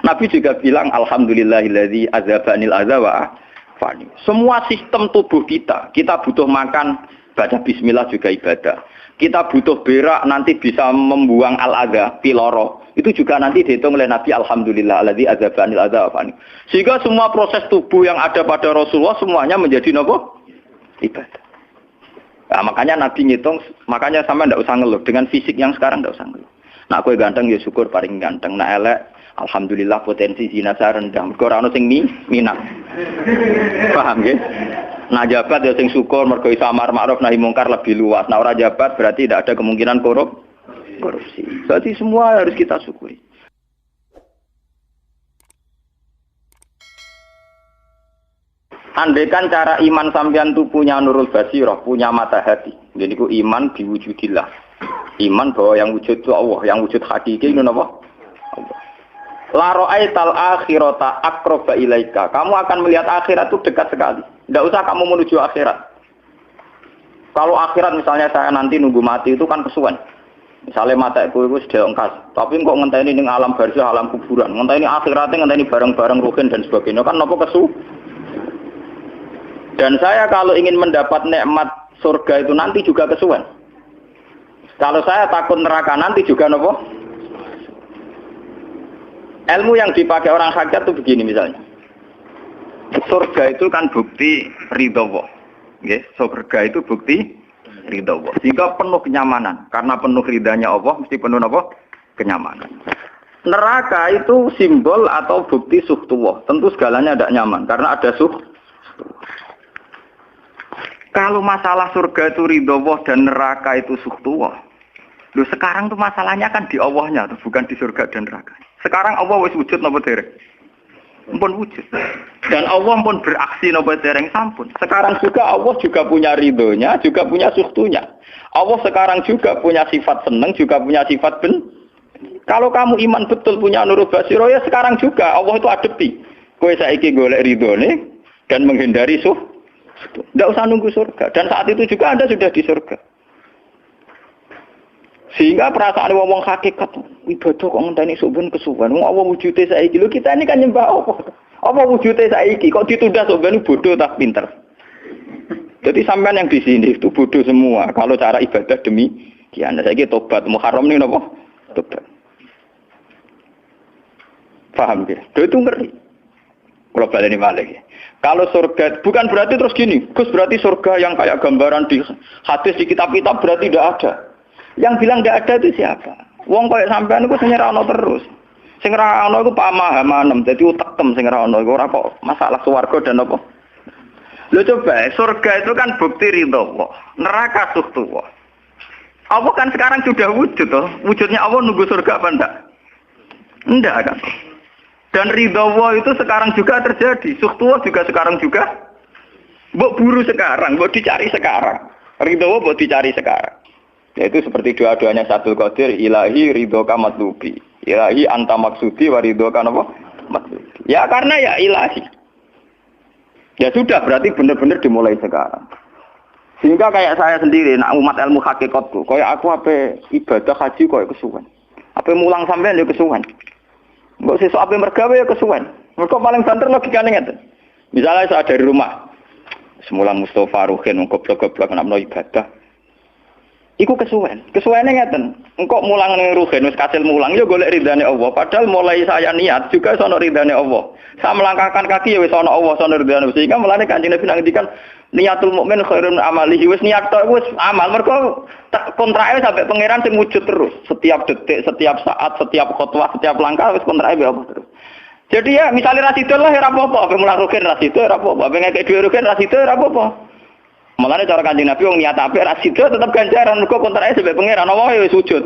Nabi juga bilang alhamdulillahilladzi azzabanil adza wa fani. Semua sistem tubuh kita butuh makan, baca bismillah juga ibadah. Kita butuh berak nanti bisa membuang al-adza, piloro. Itu juga nanti dihitung oleh Nabi alhamdulillahilladzi azzabanil adza wa fani. Sehingga semua proses tubuh yang ada pada Rasulullah semuanya menjadi nopo? Ibadah. Nah, makanya Nabi ngitung, makanya sampai ndak usah ngeluh dengan fisik yang sekarang ndak usah ngeluh. Nah, kowe ganteng ya syukur paling ganteng. Nah, elek alhamdulillah potensi zina saya rendah. Mergo ora ono sing minat. Paham nggih? Nah, jabat ya sing syukur mergo iso amar ma'ruf nahi mungkar lebih luas. Nah, ora jabat berarti tidak ada kemungkinan korupsi. Berarti semua harus kita syukuri. Andaikan cara iman sampean itu punya nurul basirah, punya mata hati. Jadi ku iman diwujudillah. Iman bahwa yang wujud itu Allah, yang wujud hakiki itu apa? Allah. La ra'aital akhirata aqraba ilaika. Kamu akan melihat akhirat itu dekat sekali. Tidak usah kamu menuju akhirat. Kalau akhirat misalnya saya nanti nunggu mati itu kan kesuwen. Misalnya mataku itu sudah engkas, tapi kok ngenteni ning alam barzah, alam kuburan. Ngenteni akhiratnya, ngenteni barang-barang ruhin dan sebagainya kan napa kesu? Dan saya kalau ingin mendapat nikmat surga itu nanti juga kesuwen. Kalau saya takut neraka nanti juga nopo. Ilmu yang dipakai orang hakikat itu begini misalnya. Surga itu kan bukti ridho Allah. Nggih, surga itu bukti ridho Allah. Sehingga penuh kenyamanan. Karena penuh ridhanya Allah mesti penuh nopo? Kenyamanan. Neraka itu simbol atau bukti suhtullah. Tentu segalanya tidak nyaman karena ada Kalau masalah surga itu ridho Allah dan neraka itu suhtullah. Loh sekarang tuh masalahnya kan di Allahnya tuh, bukan di surga dan neraka. Sekarang Allah wis wujud napa dereng? Ampun wujud. Dan Allah pun beraksi napa dereng sampun. Sekarang juga Allah juga punya ridhonya, juga punya suhtunya. Allah sekarang juga punya sifat seneng, juga punya sifat Kalau kamu iman betul punya nurul basirah ya sekarang juga Allah itu adepi. Kowe saiki golek ridhone dan menghindari tidak usah nunggu surga. Dan saat itu juga Anda sudah di surga. Sehingga perasaan wong hakikat ibadah kok ngenteni suben kesuwen. Wong Allah wujude saiki. Lho kita ini kan nyembah apa? Apa wujude saiki kok ditunda suben bodoh tak pinter. Jadi sampean yang di sini itu bodoh semua. Kalau cara ibadah demikian. Saiki tobat Muharram nih napa? Tobat. Paham ya? Itu ngeri. Kalau baleni malih. Kalau surga bukan berarti terus gini, Gus berarti surga yang kayak gambaran di hadis di kitab-kitab berarti tidak ada. Yang bilang tidak ada itu siapa? Wong kayak sampean iku sing ora ono terus. Sing ora ono iku pamahaman, dadi utekem sing ora ono iku ora kok masalah swarga dan apa. Lho coba, surga itu kan bukti ridho Allah, neraka suhtullah. Allah kan sekarang sudah wujud toh. Wujudnya Allah nunggu surga apa enggak? Enggak kan. Dan ridho Allah itu sekarang juga terjadi. Suhtullah juga sekarang juga. Mbok buru sekarang, mbok dicari sekarang. Ridho Allah mbok dicari sekarang. Yaitu seperti doa-doanya Satul Qadir, ilahi ridho ka matlubi. Ilahi anta maksudi wa ridho ka apa? Matlubi. Ya karena ya ilahi. Ya sudah berarti benar-benar dimulai sekarang. Sehingga kayak saya sendiri, nak umat ilmu hakikatku, kayak aku apa ibadah haji kayak kesuwen. Apa mulang sampean ya kesuwen. Mbok sesuk ape mergawe ya kesuwen. Mergo paling banter logikane ngeten. Misalnya saya dari rumah. Semula Mustafa Ruhin goblok-goblok nak meno ibadah. Iku kesuwen. Kesuwene ngeten. Engko mulang ning Ruhin wis kasil mulang ya golek ridane Allah. Padahal mulai saya niat juga sono ridane Allah. Saya melangkahkan kaki ya wis sono Allah, sono ridane. Sehingga mulane Kanjeng Nabi ngendikan niatul mukmin khairun amalihi wis niat tok wis amal mergo kontrake sampai pangeran sing wujud terus setiap detik, setiap saat, setiap khotbah, setiap langkah wis kontrake be Allah terus. Jadi ya misalnya rasido lah ora apa-apa, ape mulang rugen rasido ora apa-apa, ape ngekek dhewe rugen rasido ora apa-apa. Mulane cara Kanjeng Nabi wong niat apik rasido tetep ganjaran mergo kontrake sampai pangeran Allah wis wujud.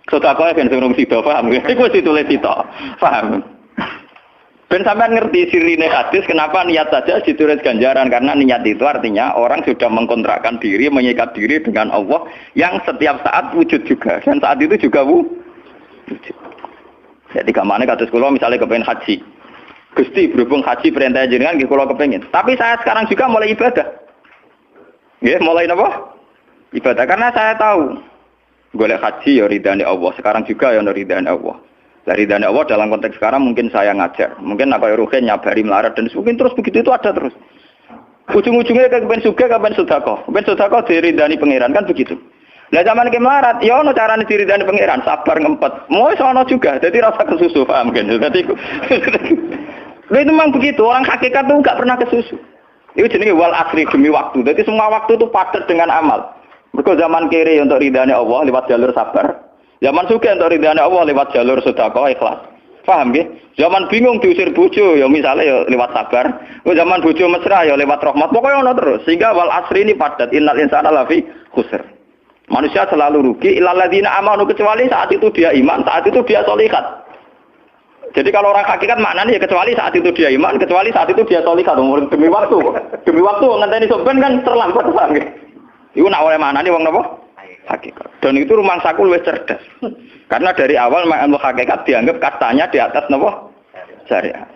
Sedekah ben sing rung sida paham. Iku wis ditulis sita. Paham. Ben sampean ngerti sirine hadis kenapa niat saja ditulis ganjaran karena niat itu artinya orang sudah mengkontrakkan diri, mengikat diri dengan Allah yang setiap saat wujud juga dan saat itu juga wujud. Jadi kamane kados kula misalnya kepengin haji. Gusti berhubung haji perintah jenengan nggih kula kepengin. Tapi saya sekarang juga mulai ibadah. Nggih, mulai napa? Ibadah karena saya tahu golek haji ya ridane Allah, sekarang juga ya ridane Allah. Dari ridhani Allah dalam konteks sekarang mungkin saya ngajar, mungkin nak koyo ruhen nyabari melarat dan mungkin terus begitu itu ada terus. Ujung-ujungnya kapan suka kapan sodako diridani pangeran kan begitu. Lah zaman ke melarat, ya ono carane diridani pangeran, sabar ngempet. Mau sono juga, jadi rasa kesusu paham kan. Jadi itu memang begitu, orang hakikat tuh enggak pernah kesusu. Itu jenenge wal asri demi waktu. Jadi semua waktu itu padat dengan amal. Mergo zaman kiri untuk ridhani Allah lewat jalur sabar. Zaman suka untuk ridhani Allah lewat jalur sedekah ikhlas. Paham nggih? Zaman bingung diusir bojo ya misalnya ya lewat sabar. Zaman bojo mesra ya lewat rahmat. Pokoknya ono terus. Sehingga wal asri ini padat. Innal insana lafi khusr. Manusia selalu rugi illal ladzina amanu kecuali saat itu dia iman, saat itu dia sholihat. Jadi kalau orang hakikat maknanya ya kecuali saat itu dia iman, kecuali saat itu dia sholihat. Demi waktu. Demi waktu ngenteni sampean kan terlambat paham nggih? Iku nak oleh maknane wong napa? Hakikat. Dan itu rumah saku lebih cerdas. Karena dari awal ilmu hakikat dianggap kastanya di atas napa? Syariat.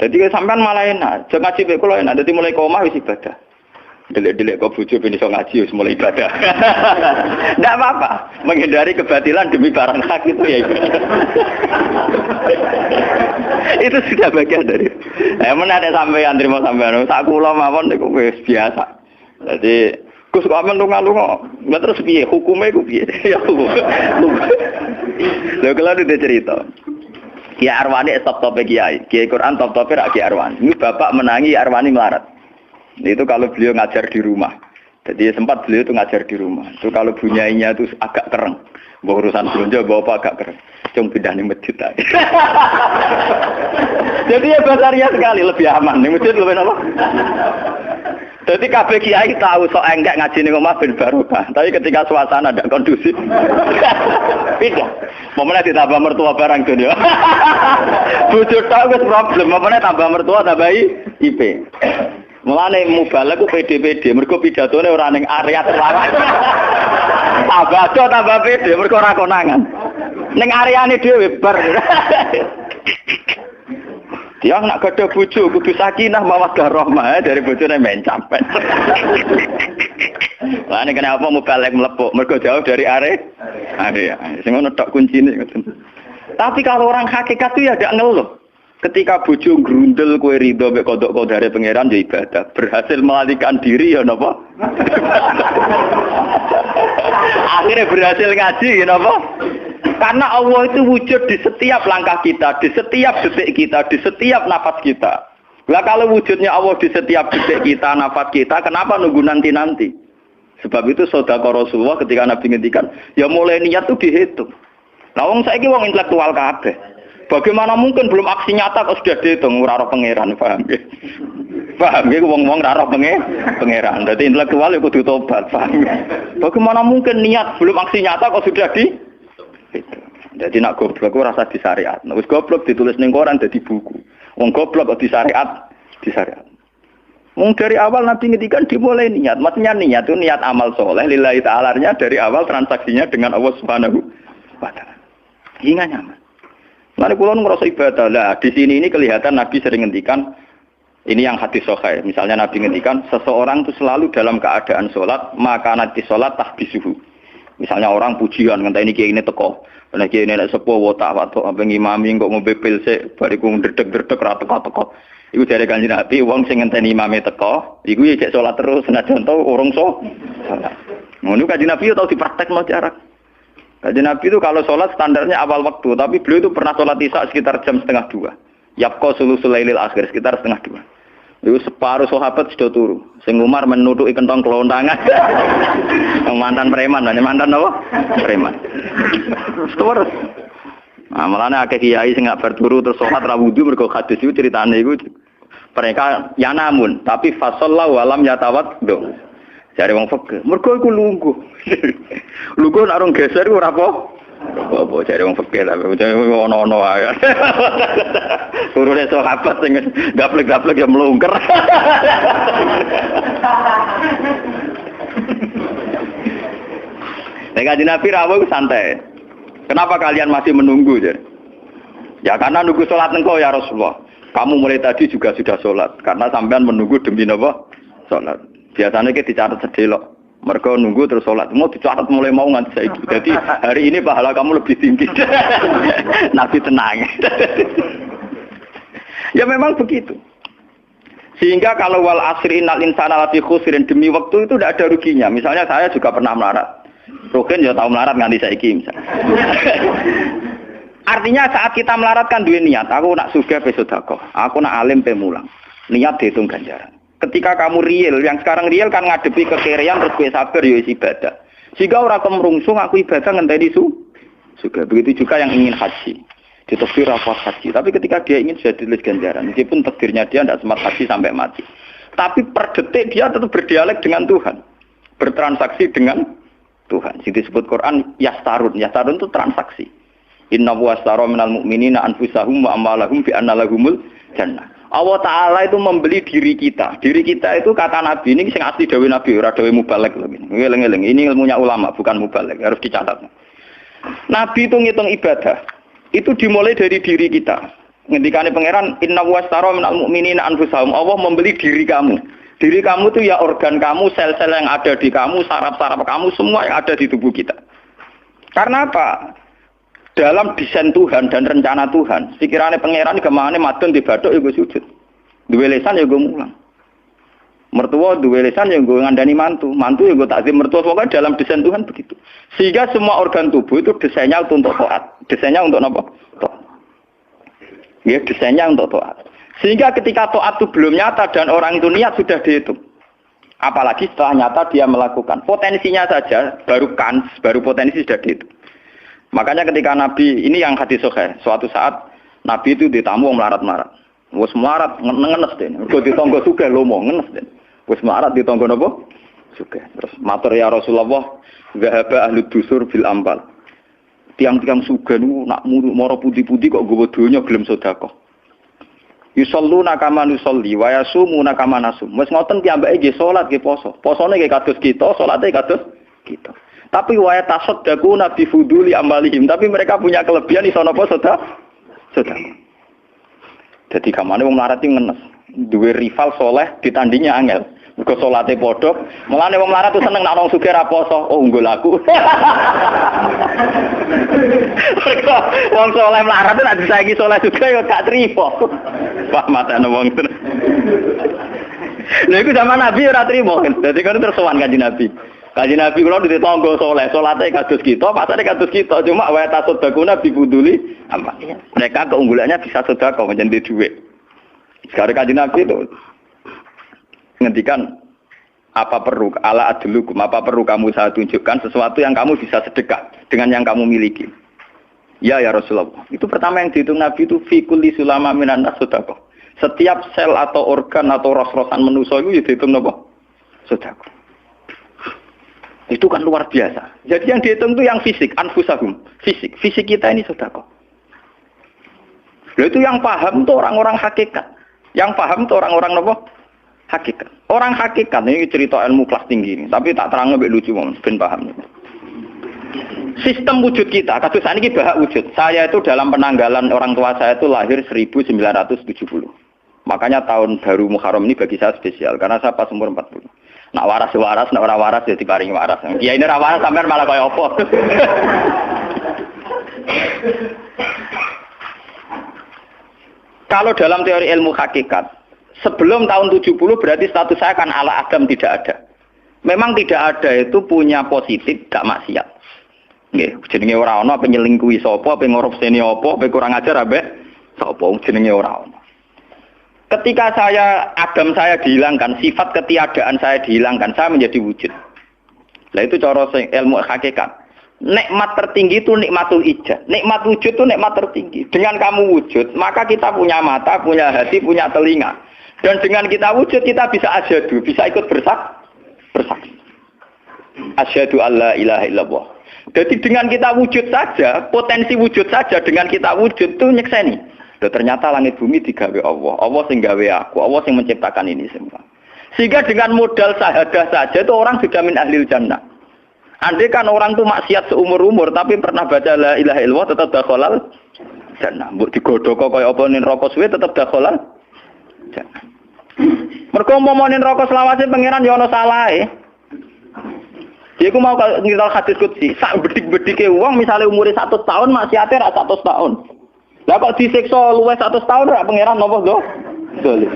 Jadi sampean malah enak, jangan ngaji kula enak. Dadi mulai omah wis ibadah. Delik-delik kok bojo ben iso ngaji wis mulai ibadah. Enggak apa-apa, menghindari kebatilan demi barang hak itu ya ibadah. Itu sudah bagian dari. Ada sampean terima sampean. Sak kula mawon niku wis biasa. Jadi Gus kok amen lunga-lunga. Lah terus piye hukume iku piye? Ya hukum. Lha kalau ada cerita. Kiai Arwani top-tope kiai. Kiai Quran top-tope rak Kiai Arwani. Ini bapak menangi Arwani melarat. Itu kalau beliau ngajar di rumah. Jadi sempat beliau itu ngajar di rumah. Itu kalau bunyainya itu agak kereng. Bawa urusan belanja bawa apa agak kereng. Cung pindah ning masjid ae. Jadi ya basaria sekali lebih aman. Ning masjid lebih apa? Jadi kabeh kiai tahu sok enggak ngaji ning omah ben barokah. Tapi ketika suasana tidak kondusif, pindah. Momennya ditambah mertua barang dunia. Bojo tahu wis problem, momennya tambah mertua tambah IP. Mulane mubalek ku PD-PD, mergo pidatone ora ning area terlarang. Tambah PD, mergo ora konangan. Ning areane dhewe bar. Dia nak gadah bojo kudu sakinah mawaddah rahmah dari bojone mencap. Lah nek kenapa mubalek mlepuk mergo jauh dari area. Sing ngono tok kuncine ngoten. Tapi kalau orang hakikat itu ya gak ngeluh. Ketika bojo grundel kowe ridho mek kodok kodare pangeran ya ibadah. Berhasil melalikan diri ya napa? Akhirnya berhasil ngaji ya napa? Karena Allah itu wujud di setiap langkah kita, di setiap detik kita, di setiap nafas kita. Lah kalau wujudnya Allah di setiap detik kita, nafas kita, kenapa nunggu nanti-nanti? Sebab itu sedekah Rasulullah ketika Nabi ngendikan, ya mulai niat itu dihitung. Lah wong saiki wong intelektual kabeh. Bagaimana mungkin belum aksi nyata kok sudah dihitung ora roh pangeran, paham nggih? Paham nggih wong-wong ora roh pangeran. Dadi intelektual ya kudu tobat, paham. Bagaimana mungkin niat belum aksi nyata kok sudah di itu. Jadi nak goblok ora rasa di syariat. Nek wis goblok ditulis ning koran dadi buku. Wong goblok kok di syariat. Wong dari awal Nabi ngendikan dimulai niat. Maksudnya niat itu niat amal soleh lillahi ta'ala-nya dari awal transaksinya dengan Allah Subhanahu wa taala. Hingga nyaman. Lalu kula ngerasa ibadah. Lah di sini ini kelihatan Nabi sering ngendikan ini yang hadis sahih. Misalnya Nabi ngendikan seseorang itu selalu dalam keadaan salat, maka nanti salat tahbisuhu. Misalnya orang pujian ngenteni kiai ini teko. Nek kiai ini nek sepuh wotak watuk apa ngimami kok ngombe pil sik bariku ndredeg-ndredeg ra teko-teko. Iku jare Kanjeng Nabi wong sing ngenteni imame teko, iku ya cek salat terus senajan to urung salat. Ngono Kanjeng Nabi tau dipraktekno jarak. Kanjeng Nabi itu kalau salat standarnya awal waktu, tapi beliau itu pernah salat Isya sekitar jam 1:30. Yaqqa sulusul lailil akhir sekitar 1:30. Itu separuh sahabat sudah turu. Sing Umar menutuki kentong kelontangan. Mantan preman, mantan apa? Preman. Terus. Nah, malahnya akeh kiai sing gak berturu terus salat ra wudu mergo hadis itu ceritane iku mereka ya namun tapi fasallahu alam yatawat do. Jare wong fikih, mergo iku lungguh. Lungguh nek orang geser iku ora apa? Apa jare wong fikih lah, ono-ono ae. Turune sahabat sing gaplek-gaplek ya mlungker. Nek Kanjeng Nabi rawuh santai. Kenapa kalian masih menunggu? Ya karena nunggu sholat engkau ya Rasulullah. Kamu mulai tadi juga sudah sholat. Karena sampean menunggu demi apa? Sholat. Biasanya kita dicatat sedelok. Mereka nunggu terus sholat. Mau dicatat mulai mau nganti saiki. Jadi hari ini pahala kamu lebih tinggi. Nabi tenang. Ya memang begitu. Sehingga kalau wal asri innal insana lafi khusrin, demi waktu itu tidak ada ruginya. Misalnya saya juga pernah melarat. Rugen ya tahu melarat nganti saiki misalnya. Artinya saat kita melarat kan duwe niat. Aku nak sugih pe sedekah. Aku nak alim pe mulang. Niat dihitung ganjaran. Ketika kamu real, yang sekarang real kan ngadepi kekerean terus gue sabar ya ibadah. Jika orang kemrungsung aku ibadah ngenteni juga. Begitu juga yang ingin haji. Ditakdir rapat haji. Tapi ketika dia ingin sudah ditulis ganjaran. Meskipun takdirnya dia tidak sempat haji sampai mati. Tapi per detik dia tetap berdialek dengan Tuhan. Bertransaksi dengan Tuhan. Jadi disebut Quran yastarun. Yastarun itu transaksi. Inna washtara minal mu'minina anfusahum wa amwalahum bi anna lahumul jannah. Allah Ta'ala itu membeli diri kita. Diri kita itu kata Nabi, ini yang asli dawe Nabi, ora dawe mubalek. Ini ilmunya ulama, bukan mubalek, harus dicatat. Nabi itu ngitung ibadah. Itu dimulai dari diri kita. Ngendikane pangeran, inna washtara minal mu'minina anfusahum. Allah membeli diri kamu. Diri kamu itu ya organ kamu, sel-sel yang ada di kamu, saraf-saraf kamu, semua yang ada di tubuh kita. Karena apa? Dalam desain Tuhan dan rencana Tuhan, pikirannya pangeran kemana madon di badok ya gue sujud, duwe lesan ya gue mulang, mertua duwe lesan ya gue ngandani mantu ya gue takzim mertua. Pokoknya dalam desain Tuhan begitu. Sehingga semua organ tubuh itu desainnya untuk taat, desainnya untuk apa? Taat. Ya desainnya untuk taat. Sehingga ketika taat itu belum nyata dan orang itu niat sudah dihitung. Apalagi setelah nyata dia melakukan, potensinya saja baru potensi sudah dihitung. Makanya ketika Nabi, ini yang hadis sahih, suatu saat Nabi itu ditamu melarat-melarat. Wes melarat ngenes deh. Mergo ditangga sugih lomo ngenes deh. Wes melarat ditangga napa? Sugih. Terus matur ya Rasulullah, zahaba ahli dusur bil ambal. Tiang-tiang sugih niku nak mara putih-putih kok nggawa donya gelem sedekah. Yusalluna kama nusolli wa yasumuna kama nasum. Wes ngoten piyambake nggih salat nggih poso. Posone nggih kados kita, salate kados kita. Tapi waya tasaddaku nabi fuduli amalihim. Tapi mereka punya kelebihan iso napa sedekah. Jadi kamane wong melarat iki ngenes. Duwe rival soleh ditandingnya angel. Mergo salate padha. Mulane wong melarat tuh seneng nek wong sugih ra poso. Oh unggul aku. Mergo wong soleh melarat nek disaiki soleh juga ya gak trimo. Wah matane wong tenan. Lha iku zaman Nabi ora trimo. Dadi kan terus sowan Kanjeng Nabi. Kanjeng Nabi kula ditonggo saleh, salate kados kita, pasane kados kita, cuma wa tasaddaquna bi buduli apa. Mereka keunggulannya bisa sedekah menjadi duit. Sekarang Kanjeng Nabi itu ngendikan apa perlu ala adlukum, apa perlu kamu saya tunjukkan sesuatu yang kamu bisa sedekah dengan yang kamu miliki. Ya Rasulullah. Itu pertama yang dihitung Nabi itu fi kulli sulama minan nas sedekah. Setiap sel atau organ atau ros-rosan manusia itu dihitung apa? Sedekah. Itu kan luar biasa. Jadi yang dihitung itu yang fisik, anfusahum, fisik. Fisik kita ini sedekah. Itu yang paham itu orang-orang hakikat. Yang paham itu orang-orang apa? Hakikat. Orang hakikat ini cerita ilmu kelas tinggi ini, tapi tak terang lebih lucu ben paham. Sistem wujud kita, kasus ini bahak wujud. Saya itu dalam penanggalan orang tua saya itu lahir 1970. Makanya tahun baru Muharram ini bagi saya spesial karena saya pas umur 40. Nak waras, nak ora waras ya diparingi waras. Kiai ini ora waras sampean malah kaya apa. Kalau dalam teori ilmu hakikat, sebelum tahun 70 berarti status saya kan ala Adam tidak ada. Memang tidak ada itu punya positif, gak maksiat. Nggih, jenenge ora ana penyelingkuhi sapa, pe ngorupseni apa, pe kurang ajar ambek sapa, jenenge ora ana. Ketika Adam saya dihilangkan, sifat ketiadaan saya dihilangkan, saya menjadi wujud. Lah itu cara ilmu hakikat. Nikmat tertinggi itu nikmatul ijad. Nikmat wujud itu nikmat tertinggi. Dengan kamu wujud, maka kita punya mata, punya hati, punya telinga. Dan dengan kita wujud, kita bisa asyhadu, bisa ikut bersaksi. Asyhadu alla ilaha illallah. Jadi dengan kita wujud saja, potensi wujud saja dengan kita wujud itu nyekseni. Ternyata langit bumi digawe Allah. Allah sing gawe aku, Allah sing menciptakan ini semua. Sehingga dengan modal syahadah saja itu orang sudah min ahlil jannah. Andai kan orang itu maksiat seumur-umur tapi pernah baca la ilaha illallah tetap dakhalal jannah. Mbok digodhog kaya apa ning neraka suwe tetap dakhalal jannah. Mergo momone neraka selawase pangeran ya ana salahe. Dia ku mau ngiral hadis qudsi, sak bedik-bedike wong misale umure 100 tahun maksiate ra 100 tahun. Lah kok disiksa luwih 100 tahun ra pangeran napa to? Dolim.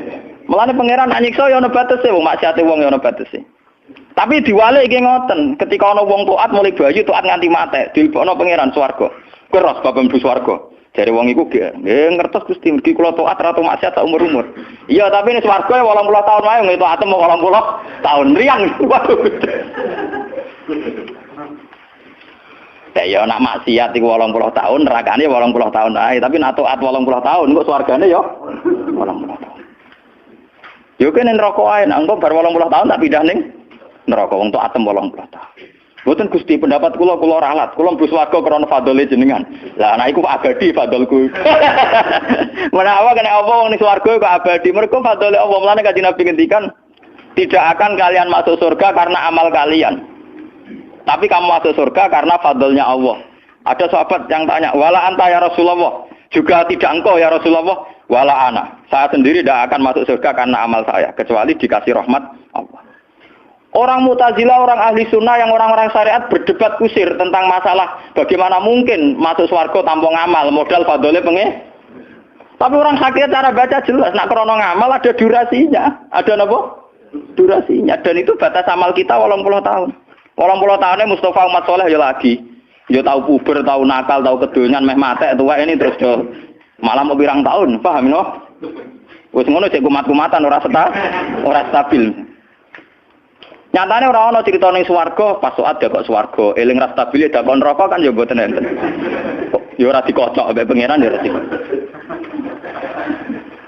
Mulane pangeran anyiksa ya ana batese wong maksiate wong ya ana batese. Tapi diwalik iki ngoten, ketika ana wong taat mulai bayi taat nganti mate, dilebokno pangeran swarga. Keros bab mlebu swarga. Jare wong iku nggih ngertos Gusti mergi kula taat ra maksiat sak umur-umur. Iya, tapi ning swarga 80 tahun wae ngene taat 80 tahun riang. Ya nak maksiat iku 80 tahun, nerakane 80 tahun ae, tapi nak taat 80 tahun kok swargane ya 80 tahun. Yo kene neraka ae, nek engko bar 80 tahun tak pindah ning neraka wong taat 80 tahun. Mboten Gusti pendapat kula ralat, kula mlebu swarga krana fadhole jenengan. Lah ana iku abadi fadholku. Menawa kena apa wong ning swarga kok abadi, mergo fadhole Allah. Mulane Kanjeng Nabi ngendikan, tidak akan kalian masuk surga karena amal kalian. Tapi kamu masuk surga karena fadlnya Allah. Ada sahabat yang tanya, wala anta ya Rasulullah. Juga tidak engkau ya Rasulullah. Wala ana. Saya sendiri tidak akan masuk surga karena amal saya. Kecuali dikasih rahmat Allah. Orang Mu'tazilah, orang ahli sunnah yang orang-orang syariat berdebat kusir tentang masalah bagaimana mungkin masuk surga tanpa ngamal. Modal fadlnya Tapi orang hakikat cara baca jelas. Nak krono ngamal ada durasinya. Ada apa? Durasinya. Dan itu batas amal kita 80 tahun. 80 tahunnya Mustafa Umat Soleh ya lagi. Ya tahu puber, tahu nakal, tahu kedonyan, meh mate tua ini terus do malah mau pirang tahun, paham no? Wis ngono cek kumat-kumatan ora stabil. Nyatane ora ana crita ning swarga pas saat ya kok swarga, eling ra stabil ya dakon neraka kan ya mboten enten. Ya ora dikocok mbek pangeran ya ora dikocok.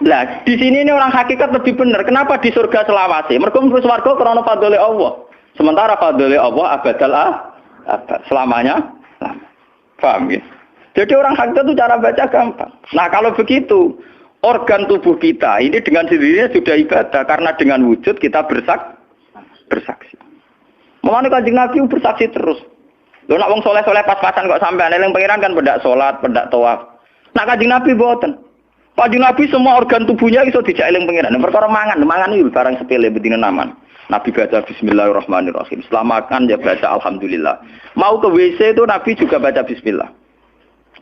Lah, di sini ini orang hakikat lebih benar. Kenapa di surga selawase? Mergo mlebu swarga krana fadhole Allah. Sementara fadhole Allah abadal abad, selamanya. Paham ya? Jadi orang hakikat itu cara baca gampang. Nah, kalau begitu, organ tubuh kita ini dengan sendirinya sudah ibadah karena dengan wujud kita bersaksi. Mulane Kanjeng Nabi bersaksi terus. Lho nak wong soleh-soleh pas-pasan kok sampean eling pangeran kan pendak salat, pendak tawaf. Nak Kanjeng Nabi mboten. Kanjeng Nabi semua organ tubuhnya iso dijak eling pangeran. Perkara mangan iki barang sepele bedine naman. Nabi baca bismillahirrahmanirrahim. Setelah makan ya baca alhamdulillah. Mau ke WC itu Nabi juga baca bismillah.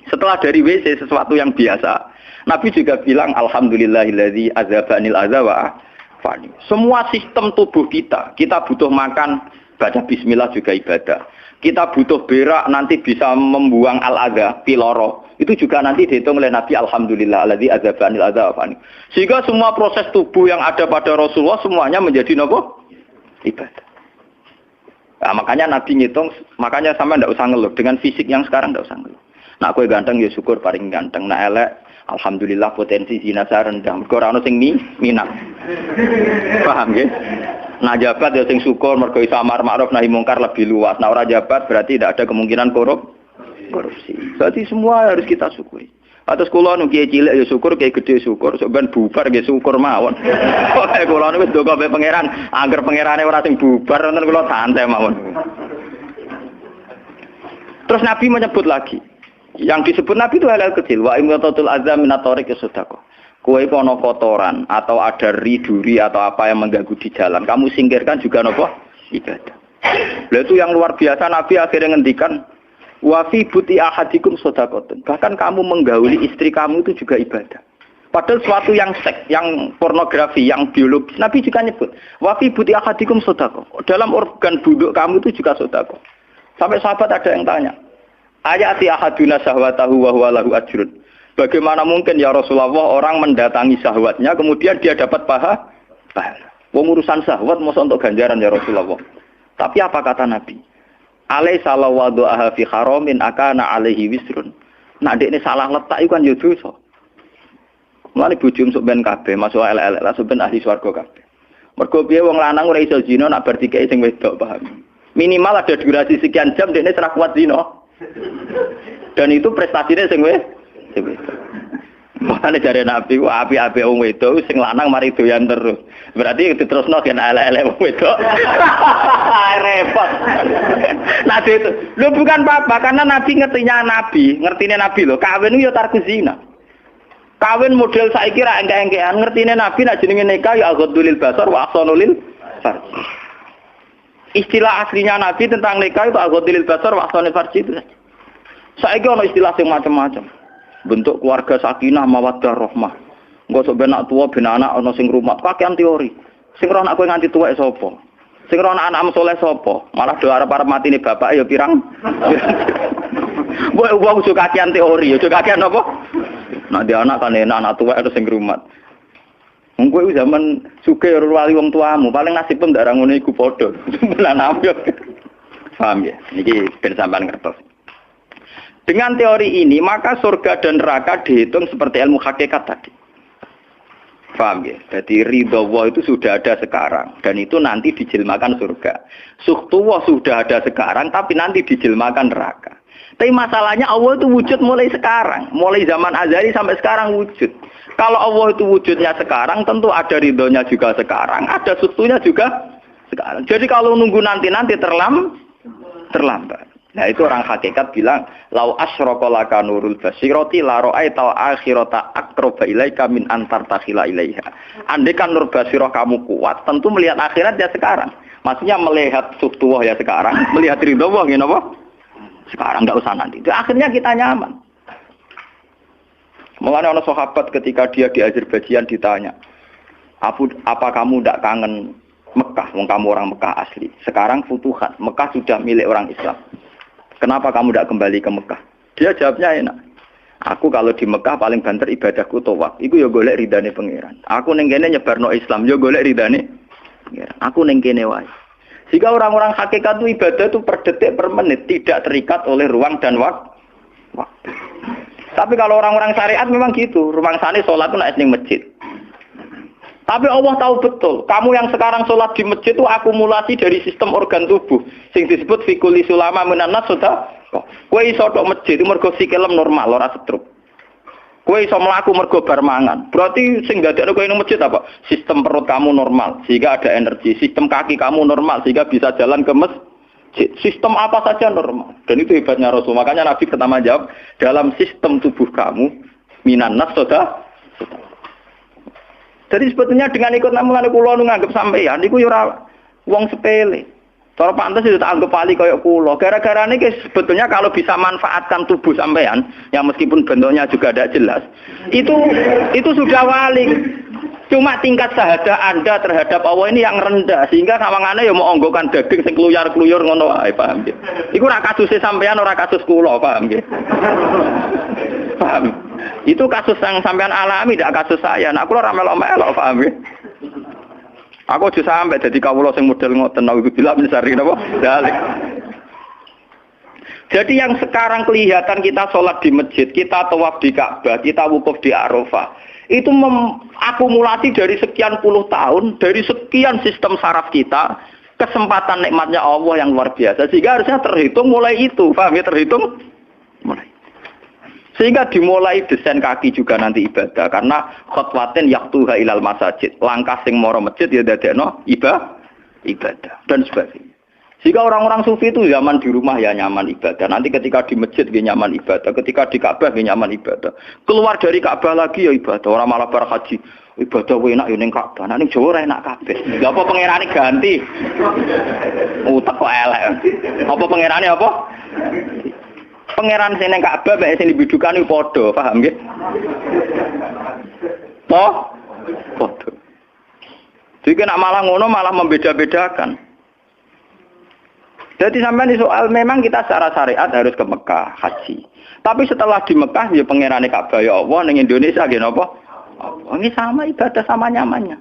Setelah dari WC sesuatu yang biasa, Nabi juga bilang alhamdulillahilladzi azhabanil adza wa afani. Semua sistem tubuh kita butuh makan, baca bismillah juga ibadah. Kita butuh berak nanti bisa membuang al-adza, piloro. Itu juga nanti dihitung oleh Nabi alhamdulillah alladzi azhabanil adza wa afani. Sehingga semua proses tubuh yang ada pada Rasulullah semuanya menjadi napa? Ibadah. Nah, makanya Nabi ngitung, makanya sama ndak usah ngeluh dengan fisik yang sekarang ndak usah ngeluh. Nak kowe ganteng ya syukur paling ganteng, nak elek alhamdulillah potensi zina rendah. Mergo ora ono sing minat. Paham nggih? Nah jabat ya sing syukur mergo iso amar ma'ruf nahi mungkar lebih luas. Nah ora jabat berarti tidak ada kemungkinan korupsi. Berarti semua harus kita syukuri. Atus kula nu kiye cilik ya syukur, kiye gedhe syukur, sok ben bubar nggih syukur mawon. Pokoke kula niku ndonga be pangeran, angger pangerane ora sing bubar wonten kula santai mawon. Terus Nabi menyebut lagi. Yang disebut Nabi itu hal-hal kecil. Wa imatatul azam minatorik sedekah. Kowe ana kotoran atau ada duri atau apa yang mengganggu di jalan, kamu singkirkan juga napa? Ibadah. Lah itu yang luar biasa Nabi akhirnya ngendikan wa fi buti ahadikum shadaqatun. Bahkan kamu menggauli istri kamu itu juga ibadah. Padahal sesuatu yang seks, yang pornografi, yang biologis, Nabi juga nyebut wa fi buti ahadikum shadaqah. Dalam organ buduk kamu itu juga sedekah. Sampai sahabat ada yang tanya, ayati ahaduna syahwatahu wa huwa lahu ajrun. Bagaimana mungkin ya Rasulullah orang mendatangi syahwatnya kemudian dia dapat pahala? Wong urusan syahwat masa untuk ganjaran ya Rasulullah. Tapi apa kata Nabi? Alaisa lawadhu'aha fi haramin akana alaihi wisrun. Nah dekne salah letak iku kan ya dosa. Mulane bojo sok ben kabeh masuk elek-elek lah sok ben ahli swarga kabeh. Mergo piye wong lanang ora iso zina nak bar dikeki sing wedok, paham. Minimal ada durasi sekian jam dekne ora kuat zina. Dan itu prestasinya sing wedok. Makane jare Nabi ku api-api wong wedok sing lanang mari doyan terus. Berarti diterusno gen elek-elek wong wedok. Repot. Nah itu, lu bukan apa-apa karena Nabi ngertine Nabi lho, kawin itu ya tarku zina. Kawin model saiki ra engke-engkean, ngertine Nabi nek jenenge nikah ya aghdulil basar wa ahsanulil farj. Istilah aslinya Nabi tentang nikah itu agotilil basar wa ahsanil farji itu. Saiki ana istilah sing macam-macam. Bentuk keluarga sakinah mawaddah rahmah. Engko sok ben anak tuwa ben anak ana sing rumat, kakean teori. Sing roh anak kowe nganti tuwek sapa? Sing roh anak-anak soleh sapa? Malah do arep-arep matine bapak ya pirang. Wong suka kakean teori, ya kakean apa? Nek dia anak kan enak, anak tuwek terus sing rumat. Wong kowe zaman sugih ora wali wong tuamu, paling nasib pun ndak ngono iku padha. Lan apa? Paham ya? Niki ben sampean ngertos. Dengan teori ini, maka surga dan neraka dihitung seperti ilmu hakikat tadi. Paham ya? Jadi ridho Allah itu sudah ada sekarang. Dan itu nanti dijelmakan surga. Suhtullah sudah ada sekarang, tapi nanti dijelmakan neraka. Tapi masalahnya Allah itu wujud mulai sekarang. Mulai zaman azali sampai sekarang wujud. Kalau Allah itu wujudnya sekarang, tentu ada ridhonya juga sekarang. Ada suhtunya juga sekarang. Jadi kalau nunggu nanti-nanti terlambat. Nah itu orang hakikat bilang, lau asyraka laka nurul basirati la ra'aita akhirata aqraba ilaika min antar takhila ilaiha. Andai kan nur basirah kamu kuat, tentu melihat akhirat ya sekarang. Maksudnya melihat suhtuwah ya sekarang, melihat ridho Allah ngene apa? Sekarang enggak usah nanti. Itu akhirnya kita nyaman. Mulanya orang sahabat ketika dia di Azerbaijan ditanya, apa kamu tidak kangen Mekah? Wong kamu orang Mekah asli. Sekarang futuhat, Mekah sudah milik orang Islam. Kenapa kamu tidak kembali ke Mekah? Dia jawabnya enak. Aku kalau di Mekah paling banter ibadahku tawaf. Iku yo golek ridane pangeran. Aku ning kene nyebarno Islam, yo golek ridane pangeran. Aku ning kene wae. Jika orang-orang hakikat itu ibadah itu per detik per menit, tidak terikat oleh ruang dan waktu. Tapi kalau orang-orang syariat memang gitu, rumang sane sholat itu naik ning masjid. Tapi Allah tahu betul, kamu yang sekarang sholat di masjid itu akumulasi dari sistem organ tubuh, sing disebut fikuli sulama minan nas sudah. Kowe iso tok masjid itu mergo sikilem normal, ora stroke. Kowe iso mlaku mergo bar mangan. Berarti sing dadekno kowe ning masjid apa? Sistem perut kamu normal, sehingga ada energi. Sistem kaki kamu normal, sehingga bisa jalan ke masjid. Sistem apa saja normal. Dan itu hebatnya Rasul. Makanya Nabi pertama jawab, dalam sistem tubuh kamu minan nas sudah. Jadi sebetulnya dengan ikut namulan kula nganggep sampeyan niku yo ora wong sepele. Cara pantes itu tak anggap pali kaya kula. Gara-gara niki sebetulnya kalau bisa manfaatkan tubuh sampean yang meskipun bentuknya juga tidak jelas, itu sudah wali. Cuma tingkat sahadah Anda terhadap Allah ini yang rendah sehingga sawangane ya mau onggokan daging sing kluyar-kluyur ngono wae, paham nggih. Iku ora kasuse sampean, ora kasus kula, paham nggih. Paham. Itu kasus yang sampean alami, tidak kasus saya. Nah, kula ora melok-melok, paham nggih. Aku aja sampe dadi kawula sing model ngoten niku bila mencari napa? Dalik. Jadi yang sekarang kelihatan kita sholat di masjid, kita tawaf di Ka'bah, kita wukuf di Arafah, itu akumulasi dari sekian puluh tahun, dari sekian sistem saraf kita, kesempatan nikmatnya Allah yang luar biasa. Sehingga harusnya terhitung mulai itu, paham ya? Terhitung mulai. Sehingga dimulai desain kaki juga nanti ibadah. Karena khotwatin yaktuha ilal masajid. Langkah sing moro masjid ya dadekno ibadah. Dan sebagainya. Jika orang-orang sufi itu zaman di rumah ya nyaman ibadah. Nanti ketika di masjid dia nyaman ibadah. Ketika di Ka'bah dia nyaman ibadah. Keluar dari Ka'bah lagi ya ibadah. Orang malah bar haji. Ibadah enak ya ning Ka'bah. Nah ning Jawa ora enak kabeh. Lha apa pangerane ganti? Utek kok elek. Apa pangerane apa? Pangeran sing ning Ka'bah mek sing dibidukane padha, paham nggih? Padha. Jadi nek malah ngono malah membeda-bedakan. Jadi sampai di soal memang kita secara syariat harus ke Mekah haji. Tapi setelah di Mekah ya pangerane Ka'bah ya Allah ning Indonesia nggih napa? Ini sama ibadah sama nyamannya.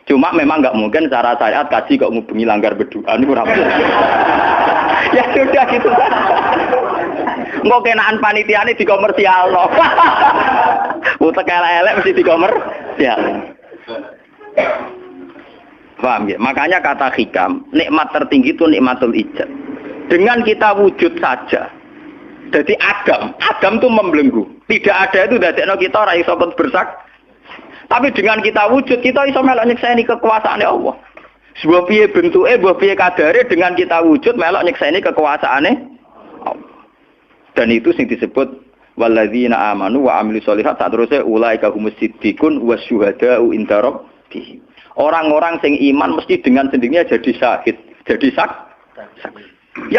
Cuma memang enggak mungkin secara syariat kaji kok ngubungi langgar berdoa niku ora mungkin. Ya sudah gitu. Engko kenaan panitiane dikomersialno. Utek elek-elek mesti dikomersial. Paham ya? Makanya kata hikam, nikmat tertinggi itu nikmatul ijad. Dengan kita wujud saja. Jadi Adam itu membelenggu. Tidak ada itu dadekno kita ora iso bersak. Tapi dengan kita wujud, kita iso melok nyekseni kekuasaane Allah. Sebuah piye bentuke, sebuah piye kadare dengan kita wujud melok nyekseni kekuasaane Allah. Dan itu sing disebut walladzina amanu wa amilus sholihat, saterusé ulaika humus siddiqun wasyuhada'u inda rabbihim. Orang-orang sing iman mesti dengan sendirinya jadi syahid. Jadi saksi.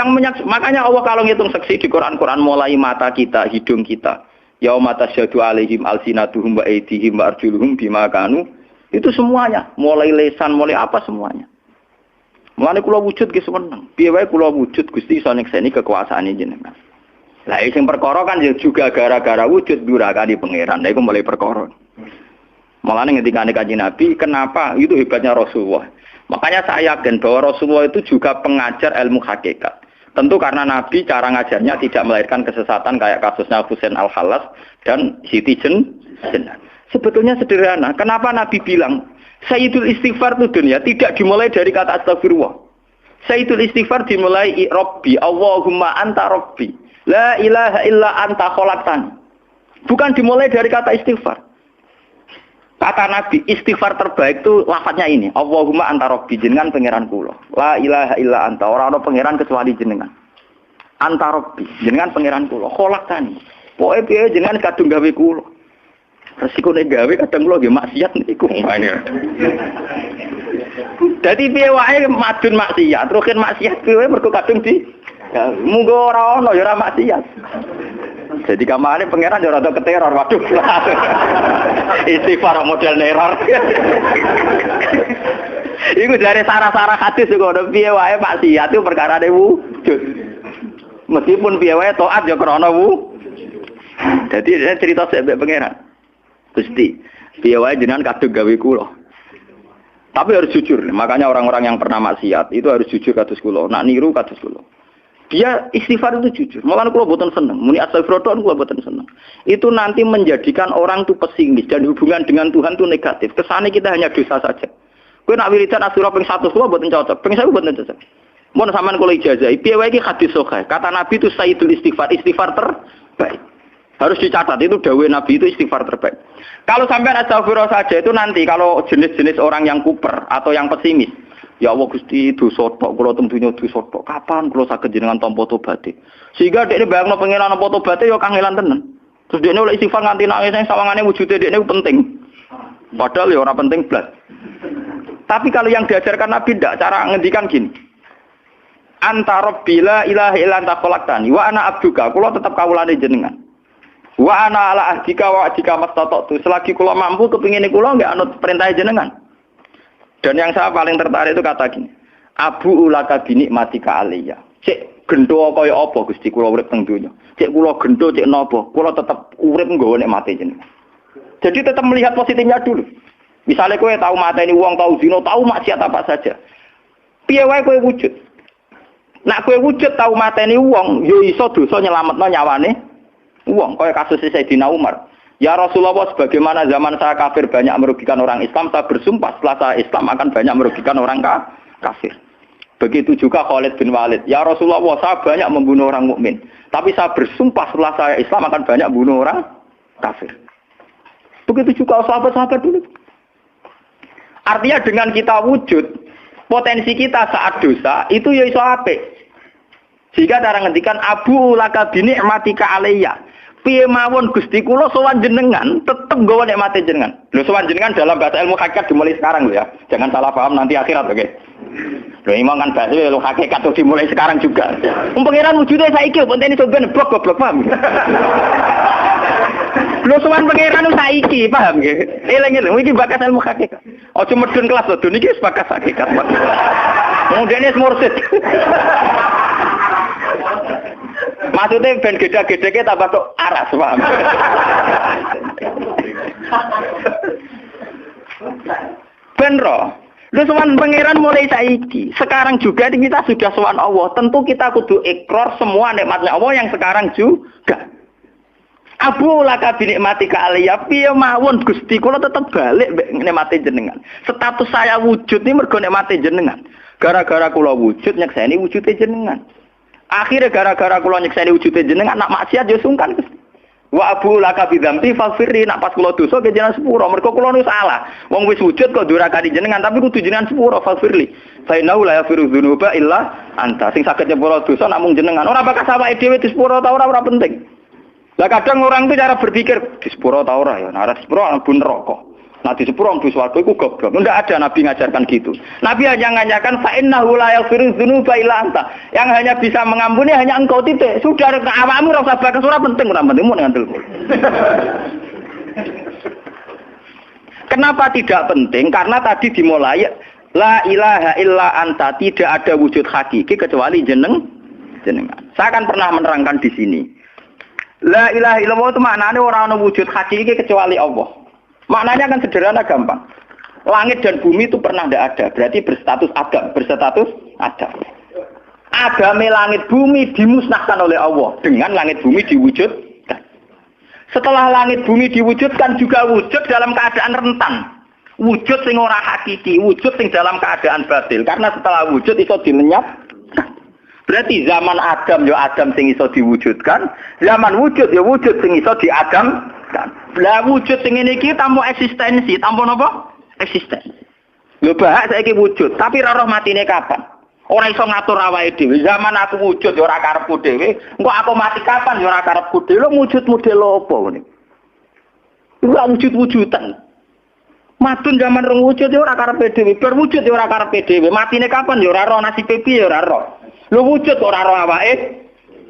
Makanya Allah kalau ngitung saksi di Quran mulai mata kita, hidung kita. Yauma tasyhadu alaihim alsinatuhum wa aydihim wa arjuluhum bima kanu. Itu semuanya, mulai lesan, mulai apa semuanya. Mulane kula wujud ge seneng. Piye wae kula wujud Gusti iso nyekseni kekuasaane jenengan. Lah sing perkara kan juga gara-gara wujud durakani pangeran. Lah iku mulai perkara. Mulane ngendikane Kanjeng Nabi, kenapa itu hebatnya Rasulullah. Makanya saya yakin bahwa Rasulullah itu juga pengajar ilmu hakikat. Tentu karena Nabi cara ngajarnya tidak melahirkan kesesatan kayak kasusnya Husain Al-Halas dan Siti Jenar. Sebetulnya sederhana. Kenapa Nabi bilang Sayyidul Istighfar itu dunia tidak dimulai dari kata astagfirullah. Sayyidul Istighfar dimulai Rabbi, Allahumma anta Rabbi, la ilaha illa anta khalaqtani. Bukan dimulai dari kata istighfar. Kata Nabi, istighfar terbaik itu lafadznya ini, Allahumma anta Rabbi, jenengan pangeran kula. La ilaha illa anta, ora ana pangeran kecuali jenengan. Anta Rabbi, jenengan pangeran kula. Khalaqtani. Pokoke piye jenengan kadung gawe kula. Resiko nek gawe kadang kula nggih maksiat niku. Dadi piye wae madun maksiat, rukin maksiat piye mergo kadung di munggo ora ana ya ora maksiat. Jadi kamane pangeran yo rada keteror, waduh. Istighfar model neror. Iku dari sarah-sarah hadis kok ono piye wae maksiat itu perkarane wujud. Meskipun piye wae taat yo krana Jadi cerita sebab pangeran. Gusti, piye wae jenengan kadung gawe kula. Tapi harus jujur. Makanya orang-orang yang pernah maksiat itu harus jujur kados kula. Nak niru kados kula. Dia istighfar itu jujur. Malah kula boten seneng. Muni astagfirullah kula boten seneng. Itu nanti menjadikan orang itu pesimis dan hubungan dengan Tuhan itu negatif. Kesane kita hanya dosa saja. Kowe nak wiridan asura ping 100 kula boten cocok. Ping 1000 boten cocok. Mun sampean kula ijazahi, piye wae iki hadis sahih. Kata Nabi itu sayyidul istighfar, istighfar terbaik. Harus dicatat itu dawuh Nabi itu istighfar terbaik. Kalau sampean astagfirullah saja itu nanti kalau jenis-jenis orang yang kuper atau yang pesimis. Ya Allah Gusti dosa tok kula teng donya dosa tok. Kapan kula saged jenengan tampa tobaté? Sehingga dekne bayangno pengenan tampa tobaté ya kangelan tenan. Terus dekne oleh istighfar nganti nangis sing sawangane wujude dekne penting. Padahal ya ora penting blas. Tapi kalau yang diajarkan Nabi ndak cara ngendikan gini. Anta Rabbi la ilaha illa anta khalaqtani wa ana abduka. Kula tetep kawulane jenengan. Wa ana ala ahdika wa ahdika mastata'tu. Selagi kula mampu kepingine kula nggak anut perintah jenengan. Dan yang saya paling tertarik itu kata gini, Abu ulaka binikmatika aliyah. Cek gendo kaya apa Gusti kula urip teng donya. Cek kula gendo cek napa, kula tetep urip nggawa nikmate jenengan. Jadi tetap melihat positifnya dulu. Misalnya kowe tahu mateni wong, tahu zina, tahu maksiat apa saja. Piye wae kowe wujud. Nak kowe wujud tahu mateni wong, ya iso dosa nyelametno nyawane wong. Kaya kasus Sayyidina Umar. Ya Rasulullah, sebagaimana zaman saya kafir banyak merugikan orang Islam, saya bersumpah setelah saya Islam akan banyak merugikan orang kafir. Begitu juga Khalid bin Walid. Ya Rasulullah, saya banyak membunuh orang mukmin, tapi saya bersumpah setelah saya Islam akan banyak membunuh orang kafir. Begitu juga sahabat-sahabat dulu. Artinya dengan kita wujud, potensi kita saat dosa itu ya iso apik. Jika cara ngendikan Abu laka binikmatika alayya. Piye mawon Gusti kula sowan jenengan tetep nggawa nikmate jenengan. Lho sowan jenengan dalam bahasa ilmu hakikat dimulai sekarang lho ya. Jangan salah paham nanti akhirat oke. Lho imam kan bahasa ilmu hakikat tuh dimulai sekarang juga. Pangeran wujude saiki pontene sampean goblok paham. Lho sowan pangeran saiki paham nggih. Eling-eling iki bakas ilmu hakikat. Aja medun kelas lho niki wis bakas hakikat. Kemudian mursid. Maksudnya ben gede-gede tambah kok aras, paham? Ben roh. Lu sowan pangeran mulai saiki. Sekarang juga kita sudah sowan Allah. Tentu kita kudu ikrar semua nikmatnya Allah yang sekarang juga. Abu laka binikmatika aliyah. Piye mawon Gusti kula tetep balik nikmate jenengan. Status saya wujud ini mergo nikmate jenengan. Gara-gara kula wujud nyekseni wujude jenengan. Akhirnya gara-gara kula nyekseni wujude jenengan nak maksiat yo sungkan. Wa abu laka bidzamti faghfirli nak pas kula dosa ke jenengan sepuro mergo kula nu salah. Wong wis wujud kok durakani jenengan tapi kudu jenengan sepuro faghfirli. Fa innahu la yaghfiru dzunuba illa anta. Sing saged nyepuro dosa namung jenengan. Ora bakal awake dhewe disepuro ta ora penting. Lah kadang orang itu cara berpikir disepuro ta ora ya. Nek disepuro mlebu neraka. Nah di sepuro mlebu swarga iku goblok. Enggak ada Nabi ngajarkan gitu. Nabi hanya ngajarkan fa innahu la yaghfiru dzunuba illa anta. Yang hanya bisa mengampuni hanya engkau titik. Sudah awakmu ora usah bakas ora penting mun ngandel. Kenapa tidak penting? Karena tadi dimulai la ilaha illa anta, tidak ada wujud hakiki kecuali jenengan. Saya akan pernah menerangkan di sini. La ilaha illallah itu maknanya orang ana wujud hakiki kecuali Allah. Maknanya kan sederhana gampang. Langit dan bumi itu pernah tidak ada, berarti berstatus adam. Agame langit bumi dimusnahkan oleh Allah dengan langit bumi diwujudkan. Setelah langit bumi diwujudkan juga wujud dalam keadaan rentan. Wujud sing ora hakiki, wujud sing dalam keadaan batil. Karena setelah wujud iso dilenyap. Berarti zaman Adam ya Adam sing iso diwujudkan, zaman wujud ya wujud sing iso diadamkan. Lah wujud sing ngene iki tanpa eksistensi, tanpa napa? Eksistensi. Lho bahak saiki wujud, tapi ora roh matine kapan? Ora iso ngatur awake dhewe. Zaman aku wujud ya ora karepku dhewe, engko aku mati kapan ya ora karepku dhewe. Lho wujud model apa ngene? Ora wujud-wujudan. Madun zaman rong wujud ya ora karepe dhewe, bar wujud ya ora karepe dhewe. Matine kapan ya ora roh, nasibe piye ya ora roh. Lho wujud ora roh awake.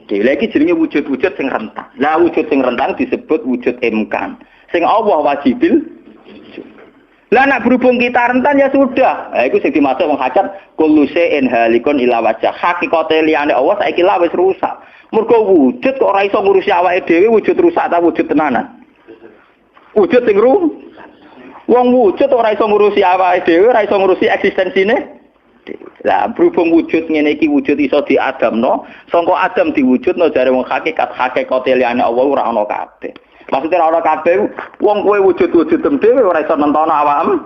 Dhewe iki jenenge wujud-wujud sing rentan. Lah wujud sing rentan disebut wujud imkan. Sing Allah wajibil. Lah nek berhubung kita rentan ya sudah. Lah iku sing dimaksud wong hajat kullu shay'in halikun ila wajh. Hakikate liyane Allah saiki lah wis rusak. Mergo wujud kok ora iso ngurusi awake dhewe, wujud rusak ta wujud tenanan. Wujud sing wong wujud ora iso ngurusi awake dhewe, ora iso ngurusi eksistensine. Lah berhubung wujud ngene iki wujud iso diadamno, sangka Adam diwujudno jare wong hakikate liyane Allah ora ana kabeh. Maksudnya ora ana kabeh wong kowe wujud-wujud dhewe ora iso nentono awakmu.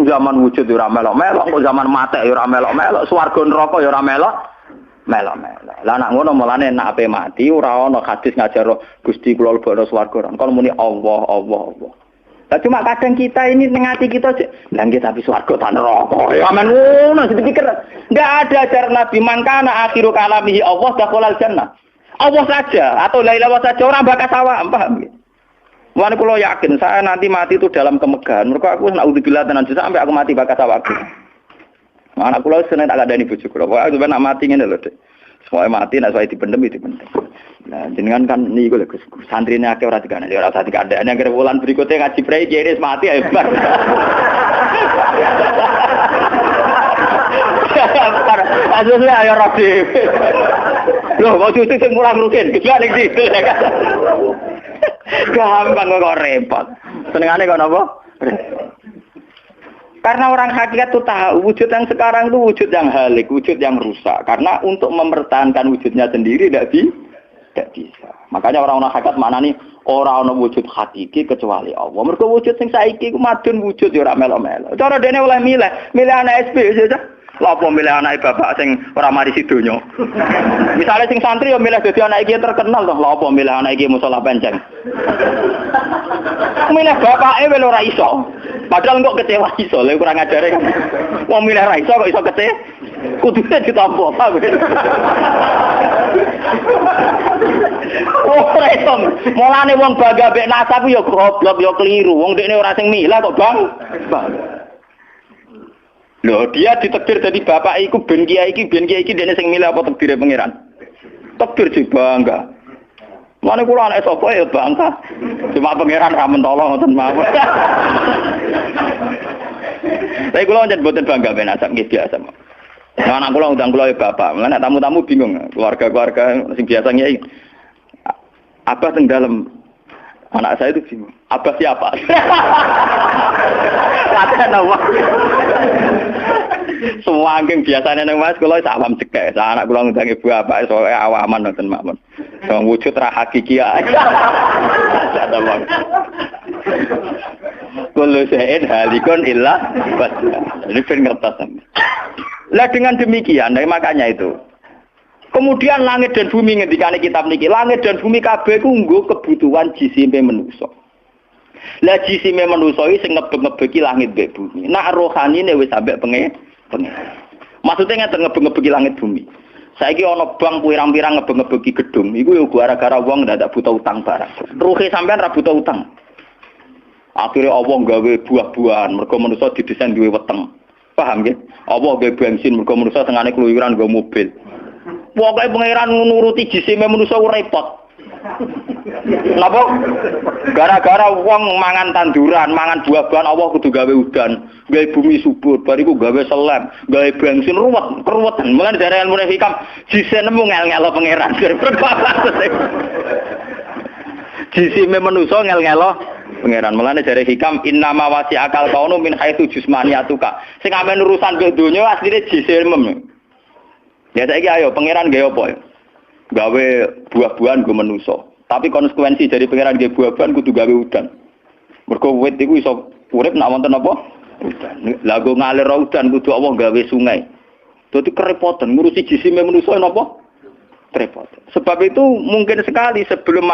Zaman wujud ora melok-melok, kok zaman matek ora melok-melok, swarga neraka ya ora melok-melok. Lah nek ngono mulane nek ape mati ora ana hadis ngajar Gusti kula lebokno swarga. Kon muni Allah. Nah, cuma kadang kita ini ngati kita lah nggih tapi swarga ta neraka. Ya amen ngono dipikir. Enggak ada ajaran Nabi mangkana akhiru kalamihi Allah dakhalal jannah. Allah saja atau la ilaha saja orang bakas awak, paham nggih? Mulane kula yakin saya nanti mati itu dalam kemegahan. Mergo aku naudzubillah tenan sampai aku mati bakas awakku. Anak kula seneng tak kandhani bojo kula. Pokoke aku nak mati ngene lho, Dik. Semoga mati nek saya dipendem. Nah, jenengan kan niku lho Gus. Santrine akeh ora dikandani, ora usah dikandani. Nek wulan berikutnya ngaji prei kene mati ae bar. Asline ayo rodi. Loh, kok cucu sing mulang rugen, gila ning situ. Gampang kok repot. Senengane kok napa? Karena orang hakikat itu tahu wujud yang sekarang itu wujud yang halik, wujud yang rusak. Karena untuk mempertahankan wujudnya sendiri tidak bisa. Makanya orang-orang hakikat mana nih orang wujud hakiki kecuali Allah. Mereka wujud yang saiki ku madun wujud ya ora melo-melo. Cara dene oleh milih anak SP saja. Lha apa milih anak bapak sing ora mari sidonya. Misalnya sing santri ya milih dadi anak iki terkenal toh. Lha apa milih anak iki musala penceng. Milih bapake wel ora iso. Padahal kok kecewa iso, lha kurang ajare kan. Wong milih ra iso kok iso kecewa. Kudune ditampa, Pak. Oh, iso. Mulane wong bangga mek nasab ya goblok ya keliru. Wong dekne ora sing milah kok, Bang. Loh, dia ditakdir jadi bapak iku ben kiai iki dene sing milih apa takdire pangeran? Takdir sih bangga. Mane kula anak sapa ya bangga. Cuma pangeran ra mentolo ngoten mawon. Tapi kula njen boten bangga ben asap nggih biasa. Nah, anak kula undang kula ya bapak. Lan tamu-tamu bingung, keluarga-keluarga sing biasa kiai. Apa teng dalem anak saya itu bingung. Abah siapa? Latihan apa? Semua angking biasanya nang Mas kula awam cekek. Anak kula ngundang ibu bapak soe awaman nonton mawon. Wong wujud ra hakiki ae. Kullu shay'in halikun illa wajha. Ini ben ngertos. Lah dengan demikian, makanya itu. Kemudian langit dan bumi ngendikane kitab niki, langit dan bumi kabeh ku nggo kebutuhan jisime manusa. Lah jisime manusa iki sing ngebeg-ngebeki langit mbek bumi. Nak rohanine wis sampe pengen. Maksudnya ngeten ngebeg-ngebeki langit bumi. Saiki ana bank pirang-pirang ngebeg-ngebeki gedung, iku yo gara-gara wong ndak butuh utang barang. Ruhe sampean ra butuh utang. Akhirnya Allah gawe buah-buahan, mergo manusa didesain duwe weteng. Paham nggih? Allah gawe bensin, mergo manusa tengane keluyuran nggo mobil. Pokoke pangeran nuruti jisime manusa repot. Napa? Gara-gara wong mangan tanduran, mangan buah-buahan Allah kudu gawe udan, gawe bumi subur, bariku gawe selem, gawe bensin ruwetan. Mulane dari ilmu hikam jise nemu ngel-ngelo pangeran. Jisime manusa ngel-ngelo pangeran. Mulane dari hikam innama wasi akal kaunu min haitsu jusmaniyatuka. Sing amen urusan ke donya asline jise mem. Ya saiki ayo pangeran gawe apa? Gawe buah-buahan go manusa. Tapi konsekuensi dari pangeran gawe buah-buahan kudu gawe udan. Mergo wit iku iso urip nek wonten apa? Udan. Lah go ngalir udan kudu Allah gawe sungai. Dadi kerepotan ngurusi jisime manusa napa? Repot. Sebab itu mungkin sekali sebelum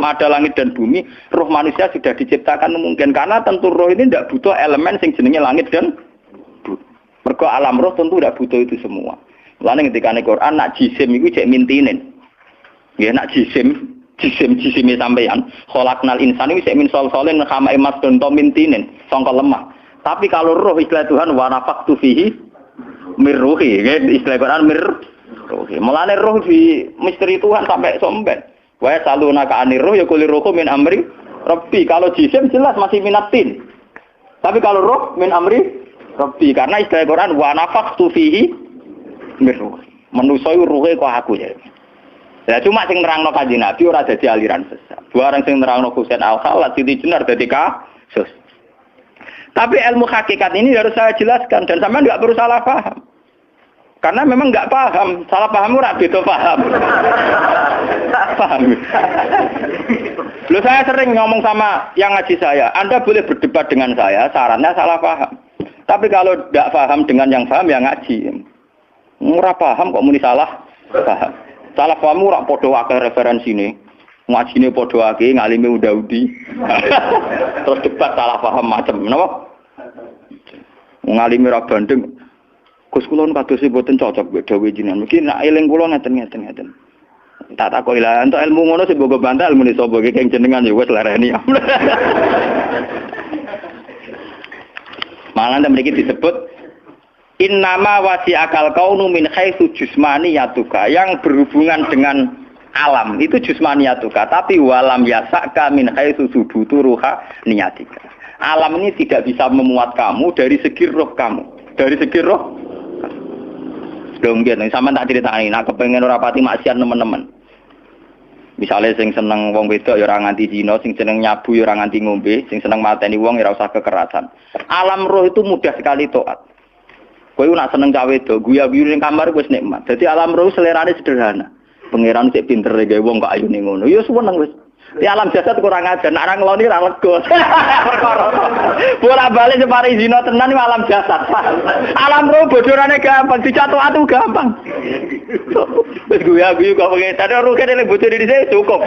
ada langit dan bumi, roh manusia sudah diciptakan mungkin karena tentu roh ini tidak butuh elemen sing jenenge langit dan bumi. Mergo alam roh tentu tidak butuh itu semua. Mulane ketika ning Quran nak jisim iku cek mintinen. Ya nak jisim sampeyan. Khalaqnal insana iku cek min salsalin khama'in masdun to mintinen, sangka lemah. Tapi kalau roh istilah Tuhan wa nafaqtu fihi mir ruhi, istilah Quran mir ruhi. Mulane roh di misteri Tuhan sampai somben. Wa salunaka anir ruh ya kulir ruhu min amri rabbi. Kalau jisim jelas masih minatin. Tapi kalau roh min amri rabbi karena istilah Quran wa nafaqtu fihi meruh. Manusa iku ruhe kok aku ya. Ya cuma sing nerangno Kanjeng Nabi ora dadi aliran sesat. Dua orang sing nerangno Husain Al-Khallat Siti Jenar dadi kasus. Tapi ilmu hakikat ini harus saya jelaskan dan sampean enggak perlu salah paham. Karena memang enggak paham, salah paham ora beda paham. Paham. Loh saya sering ngomong sama yang ngaji saya, Anda boleh berdebat dengan saya, sarannya salah paham. Tapi kalau enggak paham dengan yang paham ya ngaji. Ora paham kok muni salah paham. Salah paham ora padha akeh referensine. Ngajine padha akeh, ngalime unda-udi. Terus debat salah paham macam napa? Ngalime ra bandeng. Gus kula kados mboten cocok mbek dawuh jenengan. Mungkin nek eling kula ngeten. Tak takoki lah entuk ilmu ngono sing mbok bantal muni sapa iki keng jenengan ya wis lareni. Malah mriki disebut innama wasi akal kaunu min haitsu jusmaniyatuka, yang berhubungan dengan alam itu jusmaniyatuka, tapi walam yasaka min haitsu subutu ruha niyatika. Alam ini tidak bisa memuat kamu dari segi roh kamu. Dari segi roh. Dong gitu, sampean tak critani, nak kepengin ora pati maksiat teman-teman. Misalnya sing seneng wong wedok ya ora nganti zina, sing seneng nyabu ya ora nganti ngombe, sing seneng mateni wong ya ora usah kekerasan. Alam roh itu mudah sekali taat. Kowe nak seneng cawe wedok, guya-guyu ning kamar wis nikmat. Dadi alam roh selerane sederhana. Pangeran sik pinter gawe wong kok ayune ngono. Ya seneng wis. Di alam jasad kurang ajar, nak orang ngeloni ra lega. Bola-balik separi zina tenan alam jasad. Alam roh bodorane gampang, dicatu atu gampang. Wis guya-guyu kok pengen tadi roh kene bocor di sini cukup.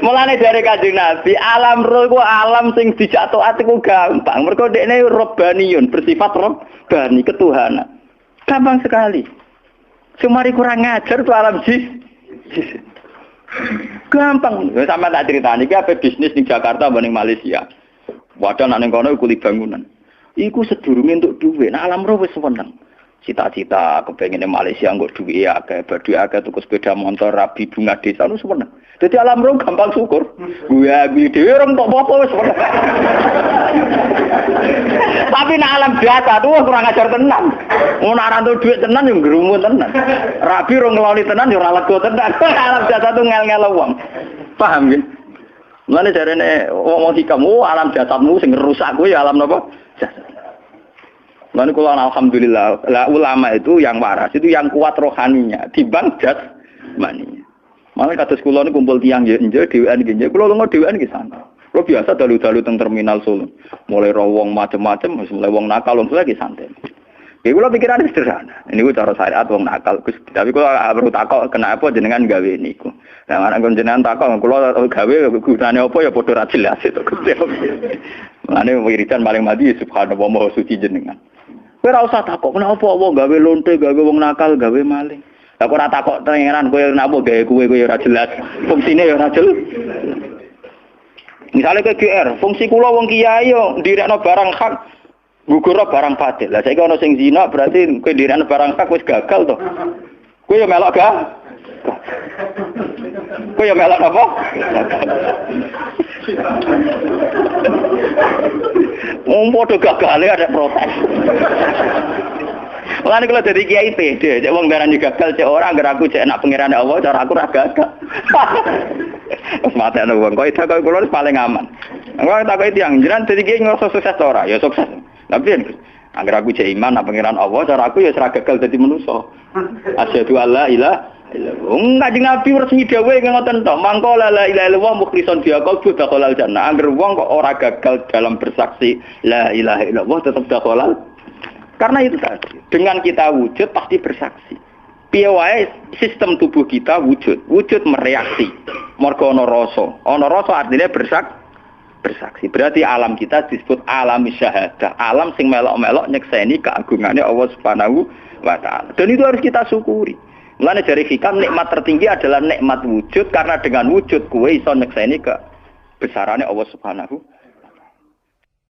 Mulane dari Kanjeng Nabi, alam roh iku alam sing dijatuh ati ku gampang. Mergo dekne robbaniyun, bersifat robbani, ketuhanan. Gampang sekali. Sumari kurang ngajar tuh alam jis. Gampang. Sama tak ceritani iki apa bisnis di Jakarta banding Malaysia. Wadah nek ning kono kuli bangunan. Iku sedurunge entuk dhuwit. Nah alam roh wis seneng. Cita-cita kepengine Malaysia nggo duwe akeh, badhe akeh tuku sepeda motor, rabi bunga desa lu seneng. Dadi alam roh gampang syukur. Guya-guyu dhewe ora entuk apa-apa wis seneng. Tapi nek alam biasa tuh kurang ajar tenan. Ngono ora entuk dhuwit tenan yo ngrumu tenan. Rabi ora ngeloni tenan yo ora lega tenan. Alam biasa tuh ngel-ngel wong. Paham nggih? Mulane jarene wong hikamu alam jasadmu sing rusak kuwi alam napa? Jasad. Lalu kalau alhamdulillah, ulama itu yang waras, itu yang kuat rohaninya, dibang jasmaninya. Malah kata sekolah ini kumpul tiang jenje, dewan jenje, kalau lo dewan di sana. Lo biasa dalu-dalu teng terminal Solo, mulai rawong macam-macam, mulai wong nakal, wong lagi santai. Ya kalau pikiran sederhana, ini gue cara syariat wong nakal, tapi kalau perlu takok kenapa jenengan gawe niku. Nah, anak jenengan takok, kalau gawe gunane apa ya bodoh jelas itu. Mulane wiridan paling mati subhanallah maha suci jenengan. Kowe ora usah takok kenapa apa gawe lonte, gawe wong nakal, gawe maling. Aku ora takok pangeran kowe napa gawe kowe ora jelas. Fungsine ya ora jelas. Misalnya ke GR, fungsi kula wong kiai yo ndirekno barang hak, gugurno barang batil. Lah saiki ana sing zina berarti kowe ndirekno barang hak wis gagal to. Kowe yo melok gak? Kowe yo melok apa? Padha gagale ada protes. Mulane kalau jadi kiai pede, cek wong darani gagal, cek ora anggar aku cek nak pangerane Allah, cara aku ora gagal. Wes matekno wong, kok itu kok kula paling aman. Engko tak kok tiyang jenengan dadi kiai ngerasa sukses ora? Ya sukses. Tapi anggar aku cek iman nak pangeran Allah, cara aku ya ora gagal dadi manusa. Asyhadu alla ilaha illallah. Kanjeng Nabi resmi dawuh ngoten to, mangko la ilaha illallah mukhlishon biha qalbu dakhalal jannah. Angger wong kok ora gagal dalam bersaksi la ilaha illallah tetap dakhalal. Karena itu tadi, dengan kita wujud pasti bersaksi. Piye wae sistem tubuh kita wujud mereaksi. Mergo ana rasa. Ana rasa artinya bersaksi. Berarti alam kita disebut alam syahadah. Alam sing melok-melok nyekseni keagungannya Allah Subhanahu wa taala. Dan itu harus kita syukuri. Mulane dari hikam nikmat tertinggi adalah nikmat wujud karena dengan wujud kowe iso nyekseni kebesarannya Allah Subhanahu